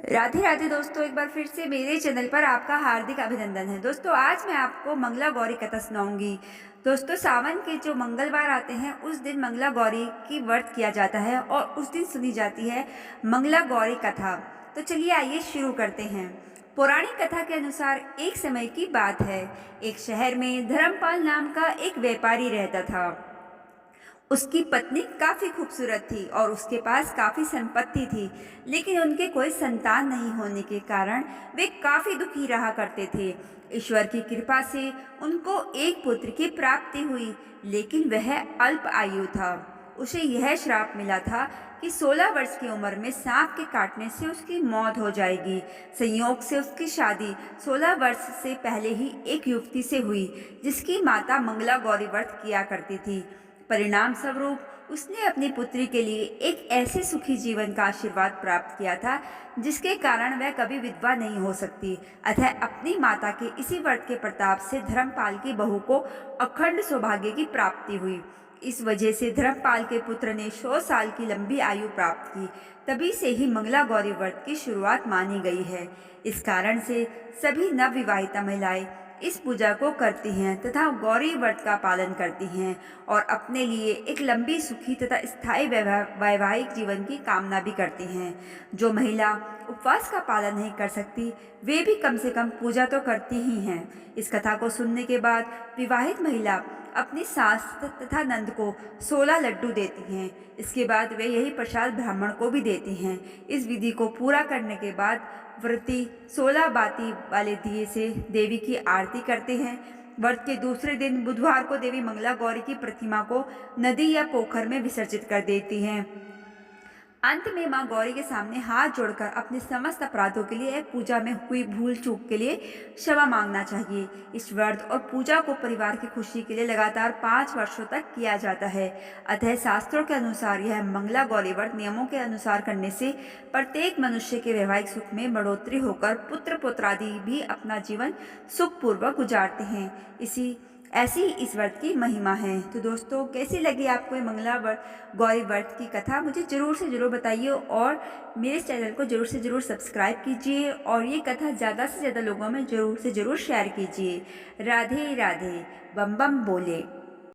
राधे राधे दोस्तों, एक बार फिर से मेरे चैनल पर आपका हार्दिक अभिनंदन है। दोस्तों, आज मैं आपको मंगला गौरी कथा सुनाऊंगी। दोस्तों, सावन के जो मंगलवार आते हैं उस दिन मंगला गौरी की व्रत किया जाता है और उस दिन सुनी जाती है मंगला गौरी कथा। तो चलिए आइए शुरू करते हैं। पौराणिक कथा के अनुसार एक समय की बात है। एक शहर में धर्मपाल नाम का एक व्यापारी रहता था। उसकी पत्नी काफ़ी खूबसूरत थी और उसके पास काफ़ी संपत्ति थी, लेकिन उनके कोई संतान नहीं होने के कारण वे काफ़ी दुखी रहा करते थे। ईश्वर की कृपा से उनको एक पुत्र की प्राप्ति हुई, लेकिन वह अल्प आयु था। उसे यह श्राप मिला था कि 16 वर्ष की उम्र में सांप के काटने से उसकी मौत हो जाएगी। संयोग से उसकी शादी 16 वर्ष से पहले ही एक युवती से हुई, जिसकी माता मंगला गौरी व्रत किया करती थी। परिणाम स्वरूप उसने अपनी पुत्री के लिए एक ऐसे सुखी जीवन का आशीर्वाद प्राप्त किया था जिसके कारण वह कभी विधवा नहीं हो सकती। अतः अपनी माता के इसी व्रत के प्रताप से धर्मपाल की बहू को अखंड सौभाग्य की प्राप्ति हुई। इस वजह से धर्मपाल के पुत्र ने 100 साल की लंबी आयु प्राप्त की। तभी से ही मंगला गौरी व्रत की शुरुआत मानी गई है। इस कारण से सभी नवविवाहिता महिलाएं इस पूजा को करती हैं तथा गौरी व्रत का पालन करती हैं और अपने लिए एक लंबी, सुखी तथा स्थायी वैवाहिक जीवन की कामना भी करती हैं। जो महिला उपवास का पालन नहीं कर सकती, वे भी कम से कम पूजा तो करती ही हैं। इस कथा को सुनने के बाद विवाहित महिला अपनी सास तथा नंद को 16 लड्डू देती हैं। इसके बाद वे यही प्रसाद ब्राह्मण को भी देती हैं। इस विधि को पूरा करने के बाद व्रती 16 बाती वाले दिए से देवी की आरती करते हैं। व्रत के दूसरे दिन बुधवार को देवी मंगला गौरी की प्रतिमा को नदी या पोखर में विसर्जित कर देती हैं। अंत में मां गौरी के सामने हाथ जोड़कर अपने समस्त अपराधों के लिए, पूजा में हुई भूल चूक के लिए क्षमा मांगना चाहिए। इस व्रत और पूजा को परिवार की खुशी के लिए लगातार 5 वर्षों तक किया जाता है। अतः शास्त्रों के अनुसार यह मंगला गौरी व्रत नियमों के अनुसार करने से प्रत्येक मनुष्य के वैवाहिक सुख में बढ़ोतरी होकर पुत्र पुत्रादि भी अपना जीवन सुखपूर्वक गुजारते हैं। ऐसी इस व्रत की महिमा है। तो दोस्तों, कैसी लगी आपको ये मंगला गौरी व्रत की कथा? मुझे ज़रूर से ज़रूर बताइए और मेरे चैनल को ज़रूर से ज़रूर सब्सक्राइब कीजिए और ये कथा ज़्यादा से ज़्यादा लोगों में ज़रूर से ज़रूर शेयर कीजिए। राधे राधे, बम बम बोले।